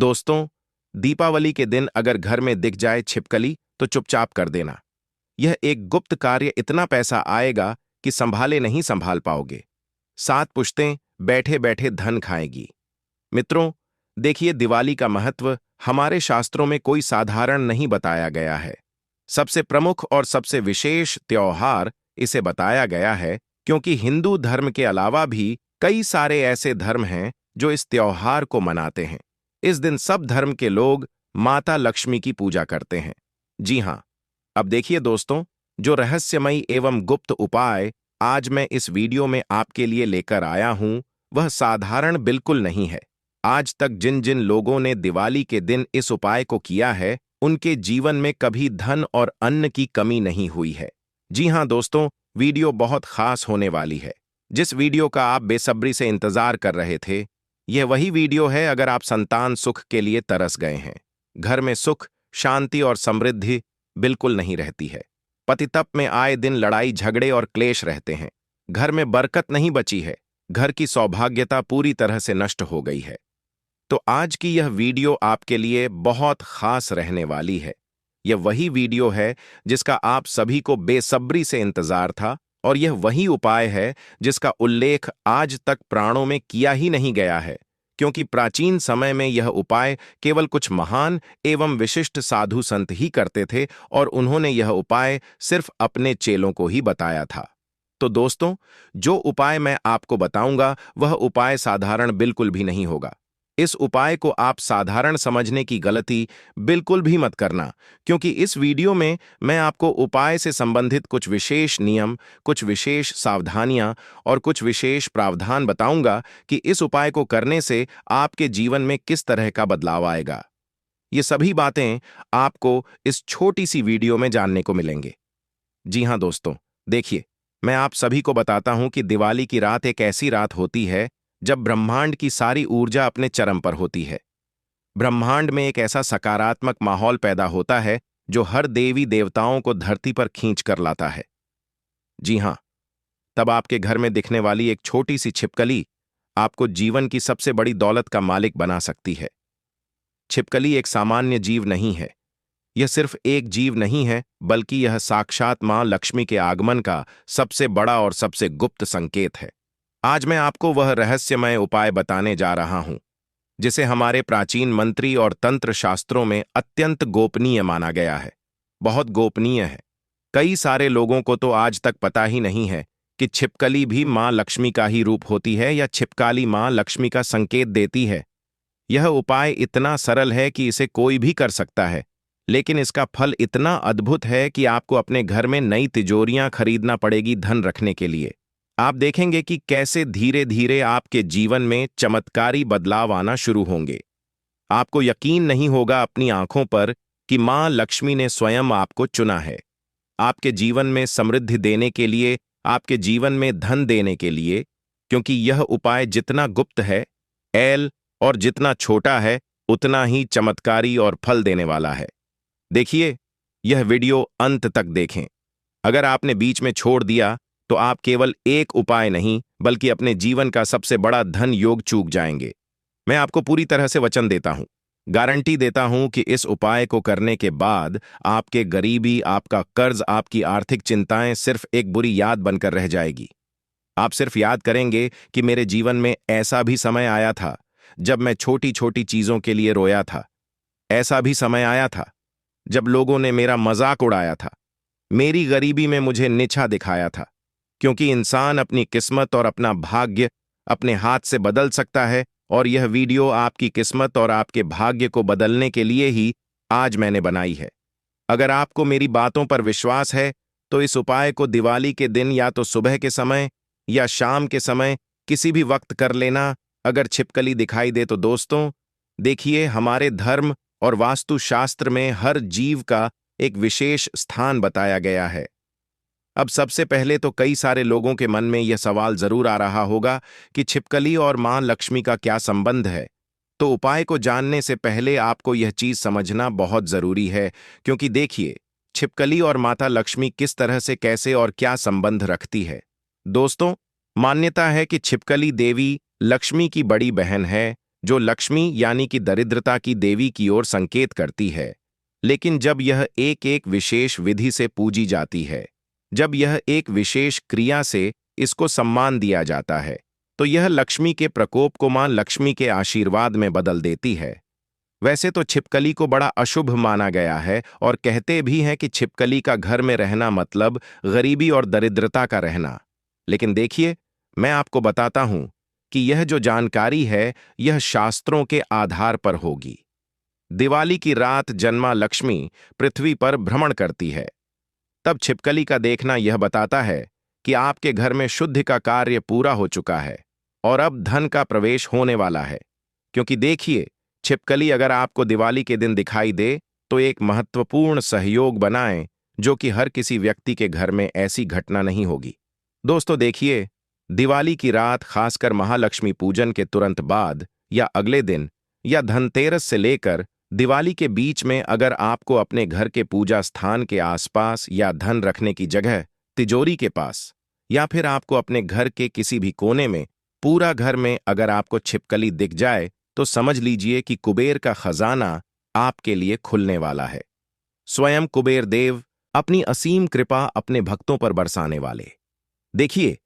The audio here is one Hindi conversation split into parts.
दोस्तों, दीपावली के दिन अगर घर में दिख जाए छिपकली तो चुपचाप कर देना। यह एक गुप्त कार्य, इतना पैसा आएगा कि संभाले नहीं संभाल पाओगे। 7 पुश्तें बैठे बैठे धन खाएगी। मित्रों, देखिए, दिवाली का महत्व हमारे शास्त्रों में कोई साधारण नहीं बताया गया है। सबसे प्रमुख और सबसे विशेष त्योहार इसे बताया गया है क्योंकि हिंदू धर्म के अलावा भी कई सारे ऐसे धर्म हैं जो इस त्योहार को मनाते हैं। इस दिन सब धर्म के लोग माता लक्ष्मी की पूजा करते हैं। जी हां, अब देखिए दोस्तों, जो रहस्यमयी एवं गुप्त उपाय आज मैं इस वीडियो में आपके लिए लेकर आया हूं, वह साधारण बिल्कुल नहीं है। आज तक जिन जिन लोगों ने दिवाली के दिन इस उपाय को किया है, उनके जीवन में कभी धन और अन्न की कमी नहीं हुई है। जी हां दोस्तों, वीडियो बहुत खास होने वाली है। जिस वीडियो का आप बेसब्री से इंतजार कर रहे थे, यह वही वीडियो है अगर आप संतान सुख के लिए तरस गए हैं। घर में सुख, शांति और समृद्धि बिल्कुल नहीं रहती है। पतितप में आए दिन लड़ाई झगड़े और क्लेश रहते हैं। घर में बरकत नहीं बची है। घर की सौभाग्यता पूरी तरह से नष्ट हो गई है। तो आज की यह वीडियो आपके लिए बहुत खास रहने वाली है। यह वही वीडियो है जिसका आप सभी को बेसब्री से इंतजार था, और यह वही उपाय है जिसका उल्लेख आज तक पुराणों में किया ही नहीं गया है, क्योंकि प्राचीन समय में यह उपाय केवल कुछ महान एवं विशिष्ट साधु संत ही करते थे और उन्होंने यह उपाय सिर्फ अपने चेलों को ही बताया था। तो दोस्तों, जो उपाय मैं आपको बताऊंगा वह उपाय साधारण बिल्कुल भी नहीं होगा। इस उपाय को आप साधारण समझने की गलती बिल्कुल भी मत करना, क्योंकि इस वीडियो में मैं आपको उपाय से संबंधित कुछ विशेष नियम, कुछ विशेष सावधानियां और कुछ विशेष प्रावधान बताऊंगा कि इस उपाय को करने से आपके जीवन में किस तरह का बदलाव आएगा। ये सभी बातें आपको इस छोटी सी वीडियो में जानने को मिलेंगे। जी हां दोस्तों, देखिए, मैं आप सभी को बताता हूं कि दिवाली की रात एक ऐसी रात होती है जब ब्रह्मांड की सारी ऊर्जा अपने चरम पर होती है। ब्रह्मांड में एक ऐसा सकारात्मक माहौल पैदा होता है जो हर देवी देवताओं को धरती पर खींच कर लाता है। जी हां, तब आपके घर में दिखने वाली एक छोटी सी छिपकली आपको जीवन की सबसे बड़ी दौलत का मालिक बना सकती है। छिपकली एक सामान्य जीव नहीं है। यह सिर्फ एक जीव नहीं है, बल्कि यह साक्षात मां लक्ष्मी के आगमन का सबसे बड़ा और सबसे गुप्त संकेत है। आज मैं आपको वह रहस्यमय उपाय बताने जा रहा हूं जिसे हमारे प्राचीन मंत्री और तंत्र शास्त्रों में अत्यंत गोपनीय माना गया है। बहुत गोपनीय है। कई सारे लोगों को तो आज तक पता ही नहीं है कि छिपकली भी मां लक्ष्मी का ही रूप होती है या छिपकली मां लक्ष्मी का संकेत देती है। यह उपाय इतना सरल है कि इसे कोई भी कर सकता है, लेकिन इसका फल इतना अद्भुत है कि आपको अपने घर में नई तिजोरियां खरीदना पड़ेगी धन रखने के लिए। आप देखेंगे कि कैसे धीरे धीरे आपके जीवन में चमत्कारी बदलाव आना शुरू होंगे। आपको यकीन नहीं होगा अपनी आंखों पर कि मां लक्ष्मी ने स्वयं आपको चुना है, आपके जीवन में समृद्धि देने के लिए, आपके जीवन में धन देने के लिए, क्योंकि यह उपाय जितना गुप्त है और जितना छोटा है, उतना ही चमत्कारी और फल देने वाला है। देखिए, यह वीडियो अंत तक देखें। अगर आपने बीच में छोड़ दिया तो आप केवल एक उपाय नहीं, बल्कि अपने जीवन का सबसे बड़ा धन योग चूक जाएंगे। मैं आपको पूरी तरह से वचन देता हूं, गारंटी देता हूं कि इस उपाय को करने के बाद आपके गरीबी, आपका कर्ज, आपकी आर्थिक चिंताएं सिर्फ एक बुरी याद बनकर रह जाएगी। आप सिर्फ याद करेंगे कि मेरे जीवन में ऐसा भी समय आया था जब मैं छोटी छोटी चीजों के लिए रोया था। ऐसा भी समय आया था जब लोगों ने मेरा मजाक उड़ाया था, मेरी गरीबी में मुझे नीचा दिखाया था। क्योंकि इंसान अपनी किस्मत और अपना भाग्य अपने हाथ से बदल सकता है, और यह वीडियो आपकी किस्मत और आपके भाग्य को बदलने के लिए ही आज मैंने बनाई है। अगर आपको मेरी बातों पर विश्वास है तो इस उपाय को दिवाली के दिन या तो सुबह के समय या शाम के समय किसी भी वक्त कर लेना। अगर छिपकली दिखाई दे तो दोस्तों, देखिए, हमारे धर्म और वास्तुशास्त्र में हर जीव का एक विशेष स्थान बताया गया है। अब सबसे पहले तो कई सारे लोगों के मन में यह सवाल जरूर आ रहा होगा कि छिपकली और मां लक्ष्मी का क्या संबंध है। तो उपाय को जानने से पहले आपको यह चीज समझना बहुत जरूरी है, क्योंकि देखिए, छिपकली और माता लक्ष्मी किस तरह से, कैसे और क्या संबंध रखती है। दोस्तों, मान्यता है कि छिपकली देवी लक्ष्मी की बड़ी बहन है, जो लक्ष्मी यानी कि दरिद्रता की देवी की ओर संकेत करती है। लेकिन जब यह एक एक विशेष विधि से पूजी जाती है, जब यह एक विशेष क्रिया से इसको सम्मान दिया जाता है, तो यह लक्ष्मी के प्रकोप को मां लक्ष्मी के आशीर्वाद में बदल देती है। वैसे तो छिपकली को बड़ा अशुभ माना गया है और कहते भी हैं कि छिपकली का घर में रहना मतलब गरीबी और दरिद्रता का रहना। लेकिन देखिए, मैं आपको बताता हूं कि यह जो जानकारी है, यह शास्त्रों के आधार पर होगी। दिवाली की रात जन्मा लक्ष्मी पृथ्वी पर भ्रमण करती है। तब छिपकली का देखना यह बताता है कि आपके घर में शुद्धि का कार्य पूरा हो चुका है और अब धन का प्रवेश होने वाला है। क्योंकि देखिए, छिपकली अगर आपको दिवाली के दिन दिखाई दे तो एक महत्वपूर्ण सहयोग बनाएं, जो कि हर किसी व्यक्ति के घर में ऐसी घटना नहीं होगी। दोस्तों देखिए, दिवाली की रात खासकर महालक्ष्मी पूजन के तुरंत बाद या अगले दिन या धनतेरस से लेकर दिवाली के बीच में अगर आपको अपने घर के पूजा स्थान के आसपास या धन रखने की जगह तिजोरी के पास या फिर आपको अपने घर के किसी भी कोने में, पूरा घर में अगर आपको छिपकली दिख जाए तो समझ लीजिए कि कुबेर का खजाना आपके लिए खुलने वाला है। स्वयं कुबेर देव अपनी असीम कृपा अपने भक्तों पर बरसाने वाले। देखिए,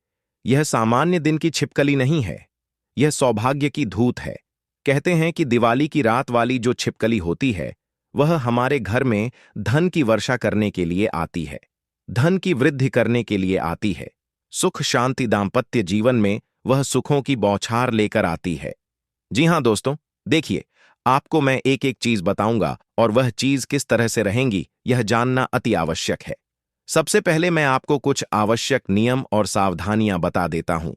यह सामान्य दिन की छिपकली नहीं है, यह सौभाग्य की धूत है। कहते हैं कि दिवाली की रात वाली जो छिपकली होती है, वह हमारे घर में धन की वर्षा करने के लिए आती है, धन की वृद्धि करने के लिए आती है, सुख शांति दाम्पत्य जीवन में वह सुखों की बौछार लेकर आती है। जी हां दोस्तों, देखिए, आपको मैं एक एक चीज बताऊंगा और वह चीज किस तरह से रहेंगी यह जानना अति आवश्यक है। सबसे पहले मैं आपको कुछ आवश्यक नियम और सावधानियां बता देता हूं,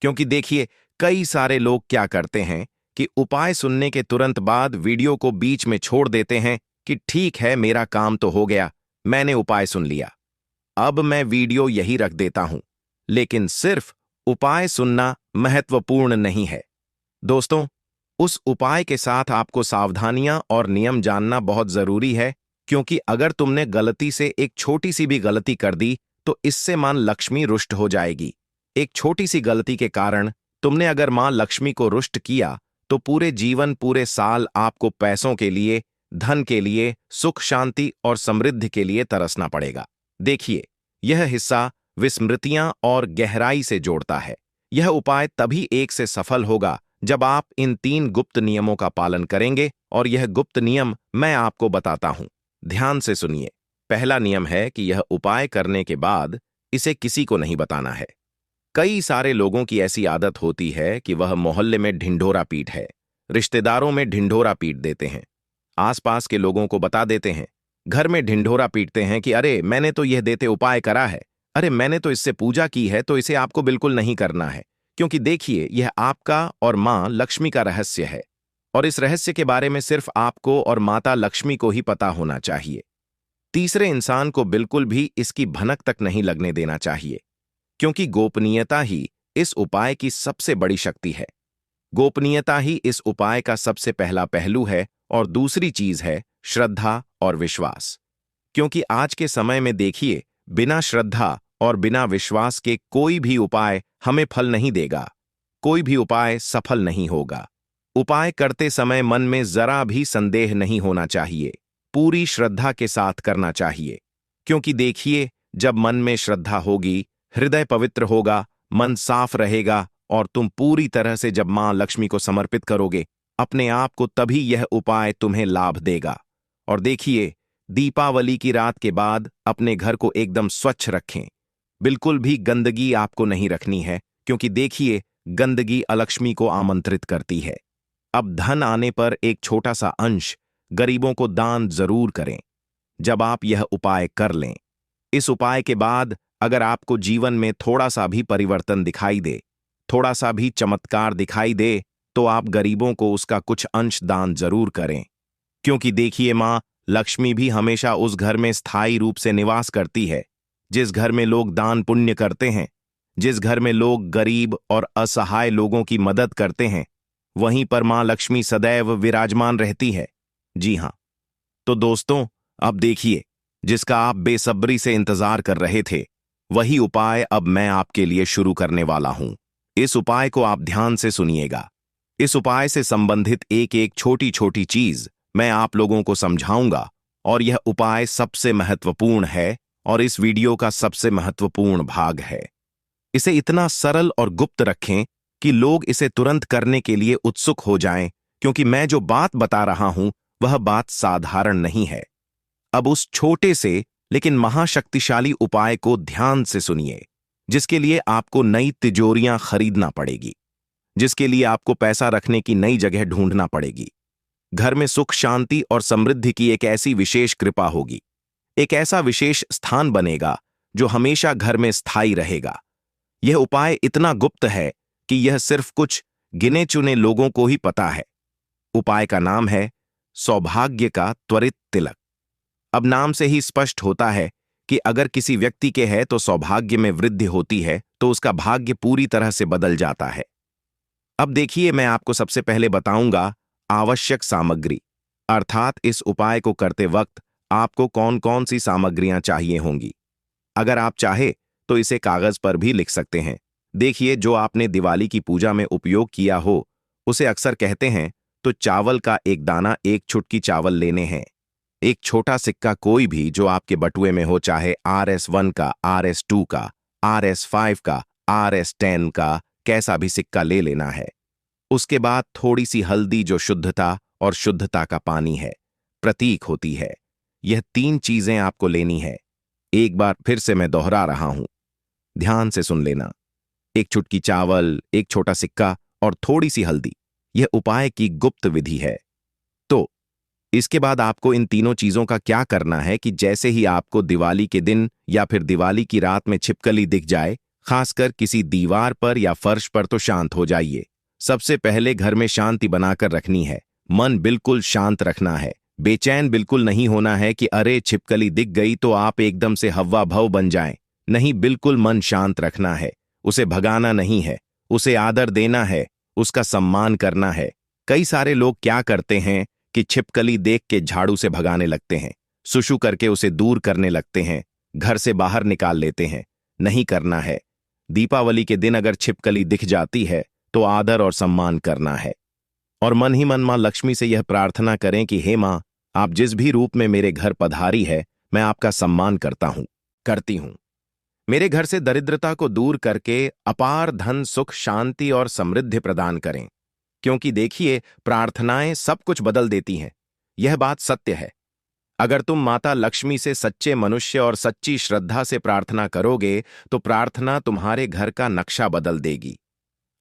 क्योंकि देखिए, कई सारे लोग क्या करते हैं कि उपाय सुनने के तुरंत बाद वीडियो को बीच में छोड़ देते हैं कि ठीक है, मेरा काम तो हो गया, मैंने उपाय सुन लिया, अब मैं वीडियो यही रख देता हूं। लेकिन सिर्फ उपाय सुनना महत्वपूर्ण नहीं है दोस्तों, उस उपाय के साथ आपको सावधानियां और नियम जानना बहुत जरूरी है। क्योंकि अगर तुमने गलती से एक छोटी सी भी गलती कर दी तो इससे मां लक्ष्मी रुष्ट हो जाएगी। एक छोटी सी गलती के कारण तुमने अगर मां लक्ष्मी को रुष्ट किया तो पूरे जीवन, पूरे साल आपको पैसों के लिए, धन के लिए, सुख शांति और समृद्धि के लिए तरसना पड़ेगा। देखिए, यह हिस्सा विस्मृतियां और गहराई से जोड़ता है। यह उपाय तभी एक से सफल होगा जब आप इन 3 गुप्त नियमों का पालन करेंगे और यह गुप्त नियम मैं आपको बताता हूं। ध्यान से सुनिए। पहला नियम है कि यह उपाय करने के बाद इसे किसी को नहीं बताना है। कई सारे लोगों की ऐसी आदत होती है कि वह मोहल्ले में ढिंढोरा पीट है, रिश्तेदारों में ढिंढोरा पीट देते हैं, आसपास के लोगों को बता देते हैं, घर में ढिंढोरा पीटते हैं कि अरे मैंने तो यह देते उपाय करा है, अरे मैंने तो इससे पूजा की है, तो इसे आपको बिल्कुल नहीं करना है। क्योंकि देखिए, यह आपका और मां लक्ष्मी का रहस्य है और इस रहस्य के बारे में सिर्फ आपको और माता लक्ष्मी को ही पता होना चाहिए। तीसरे इंसान को बिल्कुल भी इसकी भनक तक नहीं लगने देना चाहिए, क्योंकि गोपनीयता ही इस उपाय की सबसे बड़ी शक्ति है। गोपनीयता ही इस उपाय का सबसे पहला पहलू है और दूसरी चीज है श्रद्धा और विश्वास। क्योंकि आज के समय में देखिए, बिना श्रद्धा और बिना विश्वास के कोई भी उपाय हमें फल नहीं देगा, कोई भी उपाय सफल नहीं होगा। उपाय करते समय मन में जरा भी संदेह नहीं होना चाहिए, पूरी श्रद्धा के साथ करना चाहिए। क्योंकि देखिए, जब मन में श्रद्धा होगी, हृदय पवित्र होगा, मन साफ रहेगा और तुम पूरी तरह से जब मां लक्ष्मी को समर्पित करोगे अपने आप को, तभी यह उपाय तुम्हें लाभ देगा। और देखिए, दीपावली की रात के बाद अपने घर को एकदम स्वच्छ रखें, बिल्कुल भी गंदगी आपको नहीं रखनी है, क्योंकि देखिए, गंदगी अलक्ष्मी को आमंत्रित करती है। अब धन आने पर एक छोटा सा अंश गरीबों को दान जरूर करें जब आप यह उपाय कर लें। इस उपाय के बाद अगर आपको जीवन में थोड़ा सा भी परिवर्तन दिखाई दे, थोड़ा सा भी चमत्कार दिखाई दे, तो आप गरीबों को उसका कुछ अंश दान जरूर करें। क्योंकि देखिए, मां लक्ष्मी भी हमेशा उस घर में स्थायी रूप से निवास करती है जिस घर में लोग दान पुण्य करते हैं, जिस घर में लोग गरीब और असहाय लोगों की मदद करते हैं, वहीं पर मां लक्ष्मी सदैव विराजमान रहती है। जी हां, तो दोस्तों, अब देखिए, जिसका आप बेसब्री से इंतजार कर रहे थे, वही उपाय अब मैं आपके लिए शुरू करने वाला हूं। इस उपाय को आप ध्यान से सुनिएगा। इस उपाय से संबंधित एक एक छोटी छोटी चीज मैं आप लोगों को समझाऊंगा और यह उपाय सबसे महत्वपूर्ण है और इस वीडियो का सबसे महत्वपूर्ण भाग है। इसे इतना सरल और गुप्त रखें कि लोग इसे तुरंत करने के लिए उत्सुक हो जाएं, क्योंकि मैं जो बात बता रहा हूं वह बात साधारण नहीं है। अब उस छोटे से लेकिन महाशक्तिशाली उपाय को ध्यान से सुनिए, जिसके लिए आपको नई तिजोरियां खरीदना पड़ेगी, जिसके लिए आपको पैसा रखने की नई जगह ढूंढना पड़ेगी। घर में सुख शांति और समृद्धि की एक ऐसी विशेष कृपा होगी, एक ऐसा विशेष स्थान बनेगा जो हमेशा घर में स्थायी रहेगा। यह उपाय इतना गुप्त है कि यह सिर्फ कुछ गिने चुने लोगों को ही पता है। उपाय का नाम है सौभाग्य का त्वरित तिलक। अब नाम से ही स्पष्ट होता है कि अगर किसी व्यक्ति के है तो सौभाग्य में वृद्धि होती है, तो उसका भाग्य पूरी तरह से बदल जाता है। अब देखिए, मैं आपको सबसे पहले बताऊंगा आवश्यक सामग्री, अर्थात इस उपाय को करते वक्त आपको कौन कौन सी सामग्रियां चाहिए होंगी। अगर आप चाहे तो इसे कागज पर भी लिख सकते हैं। देखिए, जो आपने दिवाली की पूजा में उपयोग किया हो उसे अक्सर कहते हैं, तो चावल का एक दाना, एक चुटकी चावल लेने हैं। एक छोटा सिक्का कोई भी जो आपके बटुए में हो, चाहे RS1 का, RS2 का, RS5 का, RS10 का, कैसा भी सिक्का ले लेना है। उसके बाद थोड़ी सी हल्दी जो शुद्धता और शुद्धता का पानी है, प्रतीक होती है। यह 3 चीजें आपको लेनी है। एक बार फिर से मैं दोहरा रहा हूं, ध्यान से सुन लेना। एक चुटकी चावल, एक छोटा सिक्का और थोड़ी सी हल्दी, यह उपाय की गुप्त विधि है। तो इसके बाद आपको इन तीनों चीजों का क्या करना है कि जैसे ही आपको दिवाली के दिन या फिर दिवाली की रात में छिपकली दिख जाए, खासकर किसी दीवार पर या फर्श पर, तो शांत हो जाइए। सबसे पहले घर में शांति बनाकर रखनी है। मन बिल्कुल शांत रखना है। बेचैन बिल्कुल नहीं होना है कि अरे छिपकली दिख गई तो आप एकदम से हव्वा भव बन जाएं। नहीं, बिल्कुल मन शांत रखना है। उसे भगाना नहीं है, उसे आदर देना है, उसका सम्मान करना है। कई सारे लोग क्या करते हैं कि छिपकली देख के झाड़ू से भगाने लगते हैं, सुशु करके उसे दूर करने लगते हैं, घर से बाहर निकाल लेते हैं। नहीं करना है। दीपावली के दिन अगर छिपकली दिख जाती है तो आदर और सम्मान करना है और मन ही मन मां लक्ष्मी से यह प्रार्थना करें कि हे मां, आप जिस भी रूप में मेरे घर पधारी है, मैं आपका सम्मान करता हूं, करती हूं। मेरे घर से दरिद्रता को दूर करके अपार धन, सुख, शांति और समृद्धि प्रदान करें, क्योंकि देखिए, प्रार्थनाएं सब कुछ बदल देती हैं। यह बात सत्य है। अगर तुम माता लक्ष्मी से सच्चे मनुष्य और सच्ची श्रद्धा से प्रार्थना करोगे तो प्रार्थना तुम्हारे घर का नक्शा बदल देगी।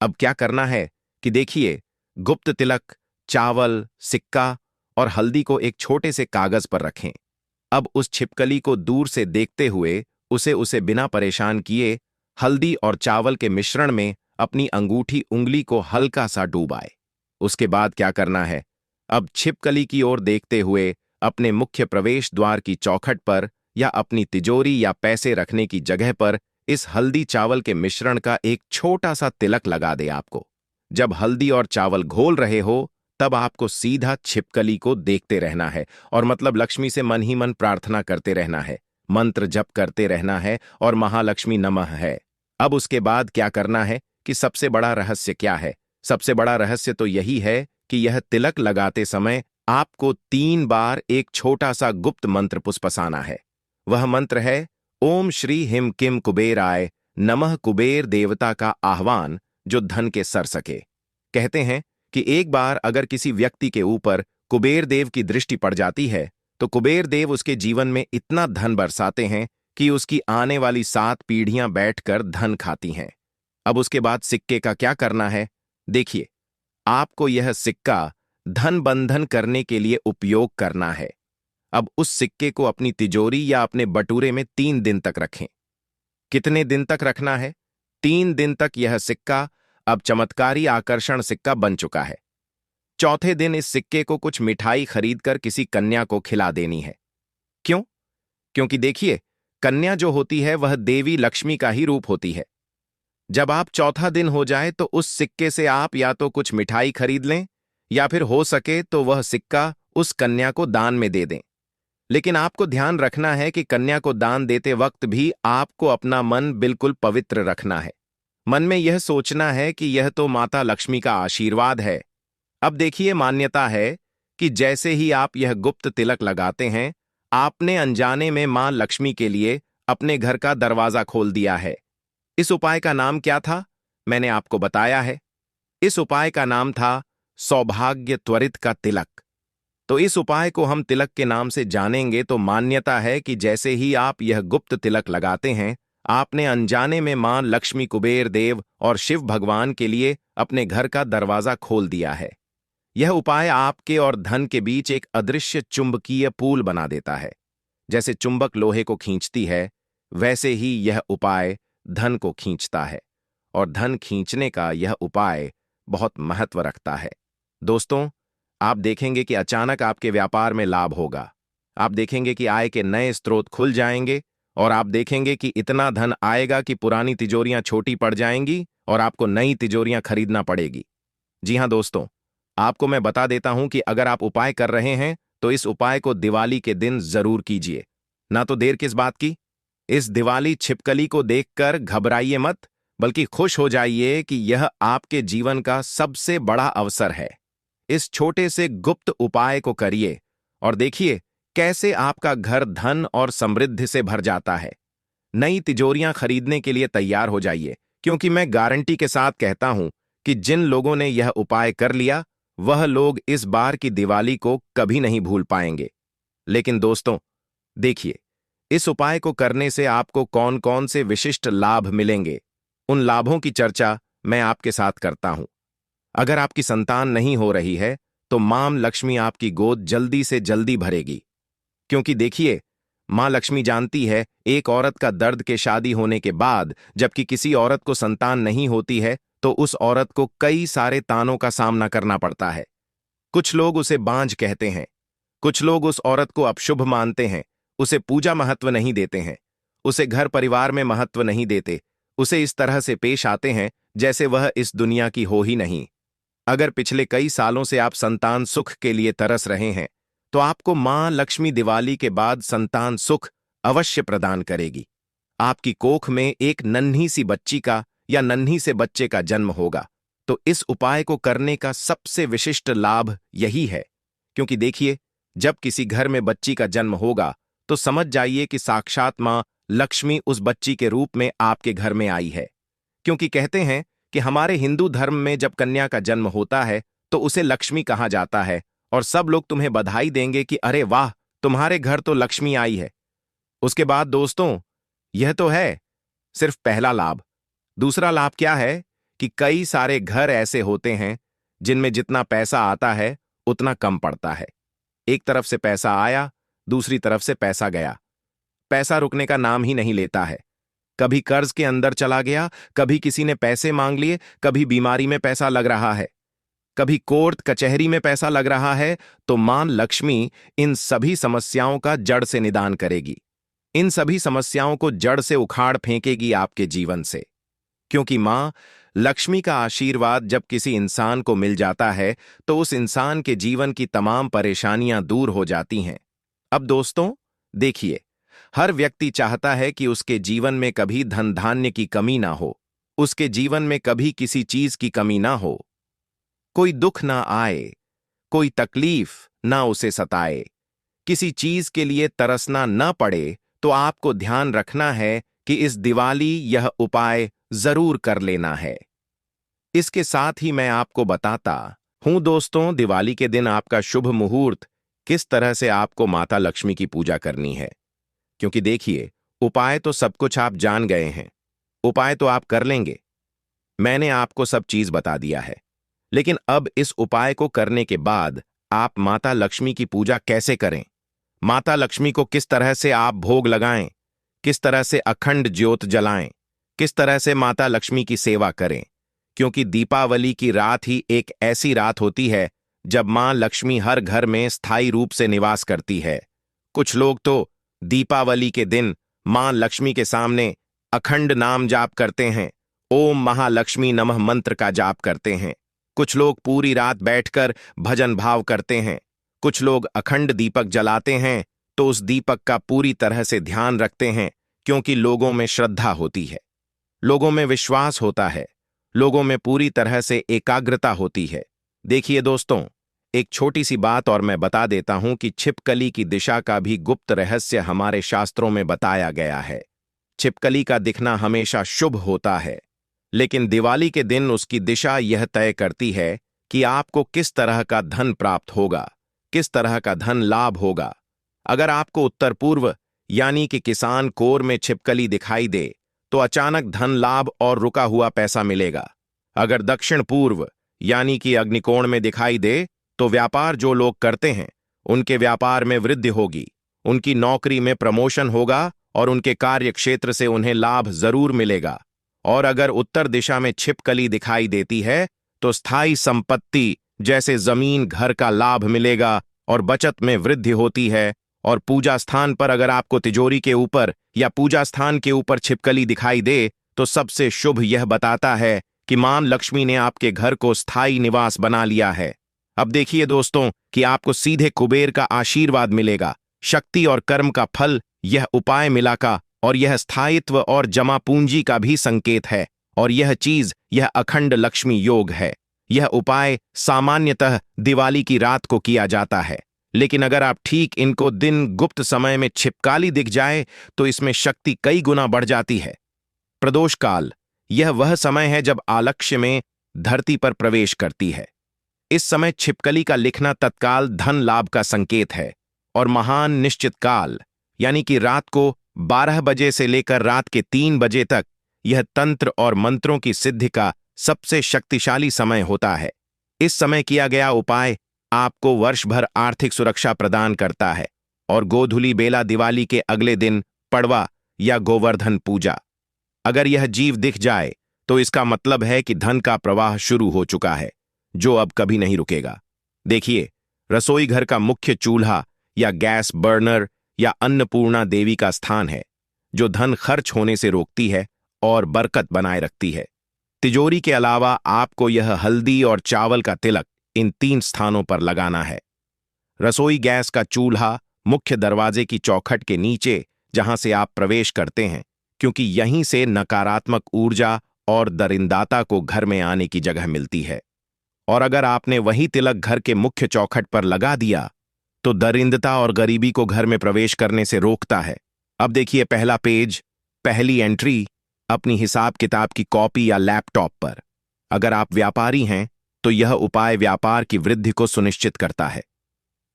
अब क्या करना है कि देखिए, गुप्त तिलक, चावल, सिक्का और हल्दी को एक छोटे से कागज पर रखें। अब उस छिपकली को दूर से देखते हुए उसे बिना परेशान किए हल्दी और चावल के मिश्रण में अपनी अंगूठी उंगली को हल्का सा डूबाए। उसके बाद क्या करना है, अब छिपकली की ओर देखते हुए अपने मुख्य प्रवेश द्वार की चौखट पर या अपनी तिजोरी या पैसे रखने की जगह पर इस हल्दी चावल के मिश्रण का एक छोटा सा तिलक लगा दे। आपको जब हल्दी और चावल घोल रहे हो तब आपको सीधा छिपकली को देखते रहना है और मतलब लक्ष्मी से मन ही मन प्रार्थना करते रहना है, मंत्र जप करते रहना है और महालक्ष्मी नमः है। अब उसके बाद क्या करना है कि सबसे बड़ा रहस्य क्या है? सबसे बड़ा रहस्य तो यही है कि यह तिलक लगाते समय आपको 3 बार एक छोटा सा गुप्त मंत्र पुष्पसाना है। वह मंत्र है ओम श्री हिम किम कुबेराय नमः। कुबेर देवता का आह्वान जो धन के सर सके। कहते हैं कि एक बार अगर किसी व्यक्ति के ऊपर कुबेर देव की दृष्टि पड़ जाती है तो कुबेर देव उसके जीवन में इतना धन बरसाते हैं कि उसकी आने वाली 7 पीढ़ियां बैठकर धन खाती हैं। अब उसके बाद सिक्के का क्या करना है? देखिए, आपको यह सिक्का धन बंधन करने के लिए उपयोग करना है। अब उस सिक्के को अपनी तिजोरी या अपने बटुरे में 3 दिन तक रखें। कितने दिन तक रखना है? 3 दिन तक यह सिक्का अब चमत्कारी आकर्षण सिक्का बन चुका है। चौथे दिन इस सिक्के को कुछ मिठाई खरीदकर किसी कन्या को खिला देनी है। क्यों? क्योंकि देखिए, कन्या जो होती है वह देवी लक्ष्मी का ही रूप होती है। जब आप चौथा दिन हो जाए तो उस सिक्के से आप या तो कुछ मिठाई खरीद लें या फिर हो सके तो वह सिक्का उस कन्या को दान में दे दें। लेकिन आपको ध्यान रखना है कि कन्या को दान देते वक्त भी आपको अपना मन बिल्कुल पवित्र रखना है। मन में यह सोचना है कि यह तो माता लक्ष्मी का आशीर्वाद है, अब देखिए, मान्यता है कि जैसे ही आप यह गुप्त तिलक लगाते हैं, आपने अनजाने में मां लक्ष्मी के लिए अपने घर का दरवाजा खोल दिया है। इस उपाय का नाम क्या था? मैंने आपको बताया है। इस उपाय का नाम था सौभाग्य त्वरित का तिलक। तो इस उपाय को हम तिलक के नाम से जानेंगे, तो मान्यता है कि जैसे ही आप यह गुप्त तिलक लगाते हैं, आपने अनजाने में मां लक्ष्मी, कुबेर देव और शिव भगवान के लिए अपने घर का दरवाजा खोल दिया है। यह उपाय आपके और धन के बीच एक अदृश्य चुंबकीय पुल बना देता है। जैसे चुंबक लोहे को खींचती है, वैसे ही यह उपाय धन को खींचता है, और धन खींचने का यह उपाय बहुत महत्व रखता है। दोस्तों, आप देखेंगे कि अचानक आपके व्यापार में लाभ होगा। आप देखेंगे कि आय के नए स्रोत खुल जाएंगे, और आप देखेंगे कि इतना धन आएगा कि पुरानी तिजोरियां छोटी पड़ जाएंगी और आपको नई तिजोरियां खरीदना पड़ेगी। जी हां दोस्तों, आपको मैं बता देता हूं कि अगर आप उपाय कर रहे हैं, तो इस उपाय को दिवाली के दिन जरूर कीजिए। ना तो देर किस बात की। इस दिवाली छिपकली को देखकर घबराइए मत, बल्कि खुश हो जाइए कि यह आपके जीवन का सबसे बड़ा अवसर है। इस छोटे से गुप्त उपाय को करिए और देखिए कैसे आपका घर धन और समृद्धि से भर जाता है। नई तिजोरियां खरीदने के लिए तैयार हो जाइए, क्योंकि मैं गारंटी के साथ कहता हूं कि जिन लोगों ने यह उपाय कर लिया, वह लोग इस बार की दिवाली को कभी नहीं भूल पाएंगे। लेकिन दोस्तों, देखिए, इस उपाय को करने से आपको कौन कौन से विशिष्ट लाभ मिलेंगे, उन लाभों की चर्चा मैं आपके साथ करता हूं। अगर आपकी संतान नहीं हो रही है, तो मां लक्ष्मी आपकी गोद जल्दी से जल्दी भरेगी। क्योंकि देखिए, मां लक्ष्मी जानती है एक औरत का दर्द के शादी होने के बाद जबकि किसी औरत को संतान नहीं होती है, तो उस औरत को कई सारे तानों का सामना करना पड़ता है। कुछ लोग उसे बांझ कहते हैं, कुछ लोग उस औरत को अशुभ मानते हैं, उसे पूजा महत्व नहीं देते हैं, उसे घर परिवार में महत्व नहीं देते, उसे इस तरह से पेश आते हैं जैसे वह इस दुनिया की हो ही नहीं। अगर पिछले कई सालों से आप संतान सुख के लिए तरस रहे हैं, तो आपको मां लक्ष्मी दिवाली के बाद संतान सुख अवश्य प्रदान करेगी। आपकी कोख में एक नन्ही सी बच्ची का या नन्ही से बच्चे का जन्म होगा। तो इस उपाय को करने का सबसे विशिष्ट लाभ यही है, क्योंकि देखिए, जब किसी घर में बच्ची का जन्म होगा, तो समझ जाइए कि साक्षात मां लक्ष्मी उस बच्ची के रूप में आपके घर में आई है। क्योंकि कहते हैं कि हमारे हिंदू धर्म में जब कन्या का जन्म होता है, तो उसे लक्ष्मी कहा जाता है, और सब लोग तुम्हें बधाई देंगे कि अरे वाह, तुम्हारे घर तो लक्ष्मी आई है। उसके बाद दोस्तों, यह तो है सिर्फ पहला लाभ। दूसरा लाभ क्या है कि कई सारे घर ऐसे होते हैं जिनमें जितना पैसा आता है उतना कम पड़ता है। एक तरफ से पैसा आया, दूसरी तरफ से पैसा गया। पैसा रुकने का नाम ही नहीं लेता है। कभी कर्ज के अंदर चला गया, कभी किसी ने पैसे मांग लिए, कभी बीमारी में पैसा लग रहा है, कभी कोर्ट कचहरी में पैसा लग रहा है। तो मां लक्ष्मी इन सभी समस्याओं का जड़ से निदान करेगी। इन सभी समस्याओं को जड़ से उखाड़ फेंकेगी आपके जीवन से। क्योंकि मां लक्ष्मी का आशीर्वाद जब किसी इंसान को मिल जाता है, तो उस इंसान के जीवन की तमाम परेशानियां दूर हो जाती हैं। अब दोस्तों, देखिए, हर व्यक्ति चाहता है कि उसके जीवन में कभी धन धान्य की कमी ना हो, उसके जीवन में कभी किसी चीज की कमी ना हो, कोई दुख ना आए, कोई तकलीफ ना उसे सताए, किसी चीज के लिए तरसना न पड़े। तो आपको ध्यान रखना है कि इस दिवाली यह उपाय जरूर कर लेना है। इसके साथ ही मैं आपको बताता हूं दोस्तों, दिवाली के दिन आपका शुभ मुहूर्त किस तरह से आपको माता लक्ष्मी की पूजा करनी है। क्योंकि देखिए, उपाय तो सब कुछ आप जान गए हैं, उपाय तो आप कर लेंगे, मैंने आपको सब चीज बता दिया है। लेकिन अब इस उपाय को करने के बाद आप माता लक्ष्मी की पूजा कैसे करें, माता लक्ष्मी को किस तरह से आप भोग लगाएं, किस तरह से अखंड ज्योत जलाएं, किस तरह से माता लक्ष्मी की सेवा करें। क्योंकि दीपावली की रात ही एक ऐसी रात होती है जब मां लक्ष्मी हर घर में स्थायी रूप से निवास करती है। कुछ लोग तो दीपावली के दिन मां लक्ष्मी के सामने अखंड नाम जाप करते हैं, ओम महालक्ष्मी नमः मंत्र का जाप करते हैं। कुछ लोग पूरी रात बैठकर भजन भाव करते हैं। कुछ लोग अखंड दीपक जलाते हैं, तो उस दीपक का पूरी तरह से ध्यान रखते हैं, क्योंकि लोगों में श्रद्धा होती है, लोगों में विश्वास होता है, लोगों में पूरी तरह से एकाग्रता होती है। देखिए दोस्तों, एक छोटी सी बात और मैं बता देता हूं कि छिपकली की दिशा का भी गुप्त रहस्य हमारे शास्त्रों में बताया गया है। छिपकली का दिखना हमेशा शुभ होता है, लेकिन दिवाली के दिन उसकी दिशा यह तय करती है कि आपको किस तरह का धन प्राप्त होगा, किस तरह का धन लाभ होगा। अगर आपको उत्तर पूर्व यानी कि किसान कोर में छिपकली दिखाई दे, तो अचानक धन लाभ और रुका हुआ पैसा मिलेगा। अगर दक्षिण पूर्व यानी कि अग्निकोण में दिखाई दे, तो व्यापार जो लोग करते हैं उनके व्यापार में वृद्धि होगी, उनकी नौकरी में प्रमोशन होगा और उनके कार्य क्षेत्र से उन्हें लाभ जरूर मिलेगा। और अगर उत्तर दिशा में छिपकली दिखाई देती है, तो स्थायी संपत्ति जैसे जमीन घर का लाभ मिलेगा और बचत में वृद्धि होती है। और पूजा स्थान पर अगर आपको तिजोरी के ऊपर या पूजा स्थान के ऊपर छिपकली दिखाई दे, तो सबसे शुभ यह बताता है कि मां लक्ष्मी ने आपके घर को स्थायी निवास बना लिया है। अब देखिए दोस्तों कि आपको सीधे कुबेर का आशीर्वाद मिलेगा, शक्ति और कर्म का फल यह उपाय मिला का, और यह स्थायित्व और जमा पूंजी का भी संकेत है। और यह अखंड लक्ष्मी योग है। यह उपाय सामान्यतः दिवाली की रात को किया जाता है, लेकिन अगर आप ठीक इनको दिन गुप्त समय में छिपकली दिख जाए, तो इसमें शक्ति कई गुना बढ़ जाती है। प्रदोष काल यह वह समय है जब आलक्ष्य में धरती पर प्रवेश करती है। इस समय छिपकली का लिखना तत्काल धन लाभ का संकेत है। और महान निश्चित काल यानी कि रात को 12 बजे से लेकर रात के 3 बजे तक यह तंत्र और मंत्रों की सिद्धि का सबसे शक्तिशाली समय होता है। इस समय किया गया उपाय आपको वर्ष भर आर्थिक सुरक्षा प्रदान करता है। और गोधूली बेला दिवाली के अगले दिन पड़वा या गोवर्धन पूजा, अगर यह जीव दिख जाए, तो इसका मतलब है कि धन का प्रवाह शुरू हो चुका है, जो अब कभी नहीं रुकेगा। देखिए, रसोई घर का मुख्य चूल्हा या गैस बर्नर या अन्नपूर्णा देवी का स्थान है, जो धन खर्च होने से रोकती है और बरकत बनाए रखती है। तिजोरी के अलावा आपको यह हल्दी और चावल का तिलक इन 3 स्थानों पर लगाना है। रसोई गैस का चूल्हा मुख्य दरवाजे की चौखट के नीचे, जहां से आप प्रवेश करते हैं, क्योंकि यहीं से नकारात्मक ऊर्जा और दरिंदाता को घर में आने की जगह मिलती है। और अगर आपने वही तिलक घर के मुख्य चौखट पर लगा दिया, तो दरिंदता और गरीबी को घर में प्रवेश करने से रोकता है। अब देखिए पहला पेज, पहली एंट्री अपनी हिसाब किताब की कॉपी या लैपटॉप पर। अगर आप व्यापारी हैं, तो यह उपाय व्यापार की वृद्धि को सुनिश्चित करता है।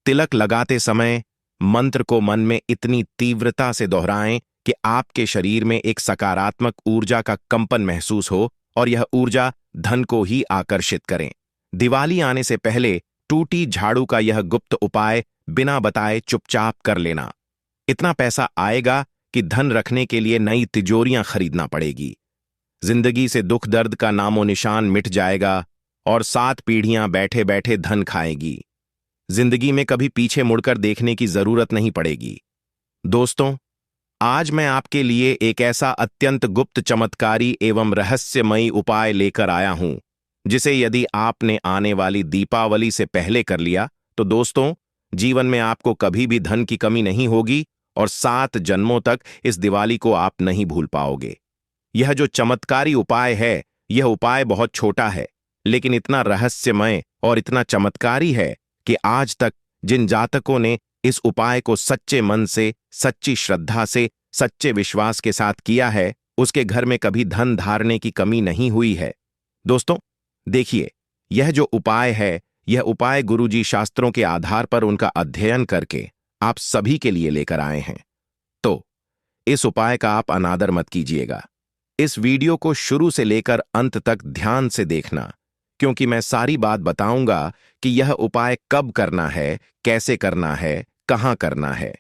तिलक लगाते समय मंत्र को मन में इतनी तीव्रता से दोहराएं कि आपके शरीर में एक सकारात्मक ऊर्जा का कंपन महसूस हो और यह ऊर्जा धन को ही आकर्षित करें। दिवाली आने से पहले टूटी झाड़ू का यह गुप्त उपाय बिना बताए चुपचाप कर लेना। इतना पैसा आएगा कि धन रखने के लिए नई तिजोरियां खरीदना पड़ेगी। जिंदगी से दुख दर्द का नामो निशान मिट जाएगा और 7 पीढ़ियां बैठे बैठे धन खाएगी। जिंदगी में कभी पीछे मुड़कर देखने की जरूरत नहीं पड़ेगी। दोस्तों, आज मैं आपके लिए एक ऐसा अत्यंत गुप्त, चमत्कारी एवं रहस्यमयी उपाय लेकर आया हूं, जिसे यदि आपने आने वाली दीपावली से पहले कर लिया, तो दोस्तों, जीवन में आपको कभी भी धन की कमी नहीं होगी और 7 जन्मों तक इस दिवाली को आप नहीं भूल पाओगे। यह जो चमत्कारी उपाय है, यह उपाय बहुत छोटा है, लेकिन इतना रहस्यमय और इतना चमत्कारी है कि आज तक जिन जातकों ने इस उपाय को सच्चे मन से, सच्ची श्रद्धा से, सच्चे विश्वास के साथ किया है, उसके घर में कभी धन धारने की कमी नहीं हुई है। दोस्तों, देखिए, यह जो उपाय है, यह उपाय गुरुजी शास्त्रों के आधार पर उनका अध्ययन करके आप सभी के लिए लेकर आए हैं। तो इस उपाय का आप अनादर मत कीजिएगा। इस वीडियो को शुरू से लेकर अंत तक ध्यान से देखना, क्योंकि मैं सारी बात बताऊंगा कि यह उपाय कब करना है, कैसे करना है, कहां करना है।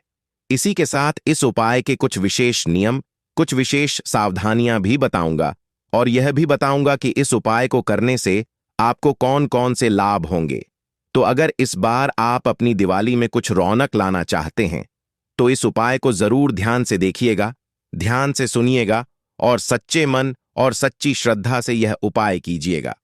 इसी के साथ इस उपाय के कुछ विशेष नियम, कुछ विशेष सावधानियां भी बताऊंगा, और यह भी बताऊंगा कि इस उपाय को करने से आपको कौन कौन से लाभ होंगे। तो अगर इस बार आप अपनी दिवाली में कुछ रौनक लाना चाहते हैं, तो इस उपाय को जरूर ध्यान से देखिएगा, ध्यान से सुनिएगा और सच्चे मन और सच्ची श्रद्धा से यह उपाय कीजिएगा।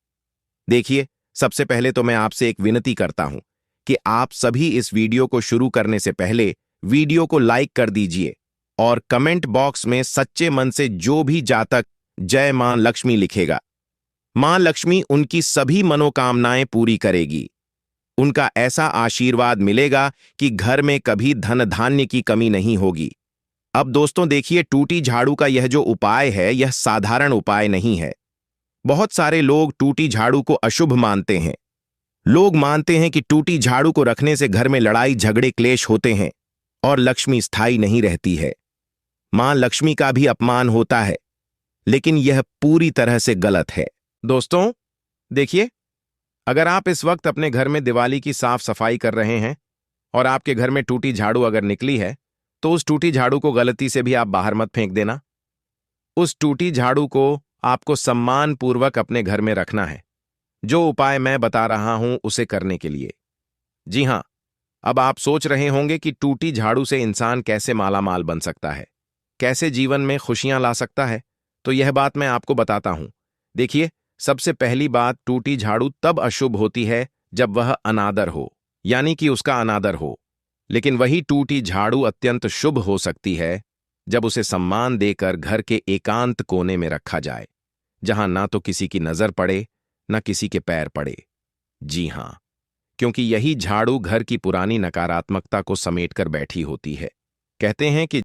देखिए, सबसे पहले तो मैं आपसे एक विनती करता हूं कि आप सभी इस वीडियो को शुरू करने से पहले वीडियो को लाइक कर दीजिए और कमेंट बॉक्स में सच्चे मन से जो भी जातक जय मां लक्ष्मी लिखेगा, मां लक्ष्मी उनकी सभी मनोकामनाएं पूरी करेगी। उनका ऐसा आशीर्वाद मिलेगा कि घर में कभी धन धान्य की कमी नहीं होगी। अब दोस्तों देखिए, टूटी झाड़ू का यह जो उपाय है, यह साधारण उपाय नहीं है। बहुत सारे लोग टूटी झाड़ू को अशुभ मानते हैं। लोग मानते हैं कि टूटी झाड़ू को रखने से घर में लड़ाई झगड़े क्लेश होते हैं और लक्ष्मी स्थायी नहीं रहती है। मां लक्ष्मी का भी अपमान होता है, लेकिन यह पूरी तरह से गलत है। दोस्तों देखिए, अगर आप इस वक्त अपने घर में दिवाली की साफ सफाई कर रहे हैं और आपके घर में टूटी झाड़ू अगर निकली है, तो उस टूटी झाड़ू को गलती से भी आप बाहर मत फेंक देना। उस टूटी झाड़ू को आपको सम्मान पूर्वक अपने घर में रखना है, जो उपाय मैं बता रहा हूं उसे करने के लिए। जी हां, अब आप सोच रहे होंगे कि टूटी झाड़ू से इंसान कैसे मालामाल बन सकता है, कैसे जीवन में खुशियां ला सकता है। तो यह बात मैं आपको बताता हूं। देखिए, सबसे पहली बात, टूटी झाड़ू तब अशुभ होती है जब वह अनादर हो, यानी कि उसका अनादर हो। लेकिन वही टूटी झाड़ू अत्यंत शुभ हो सकती है जब उसे सम्मान देकर घर के एकांत कोने में रखा जाए, जहां ना तो किसी की नजर पड़े, ना किसी के पैर पड़े। जी हां, क्योंकि यही झाड़ू घर की पुरानी नकारात्मकता को समेटकर बैठी होती है। कहते हैं कि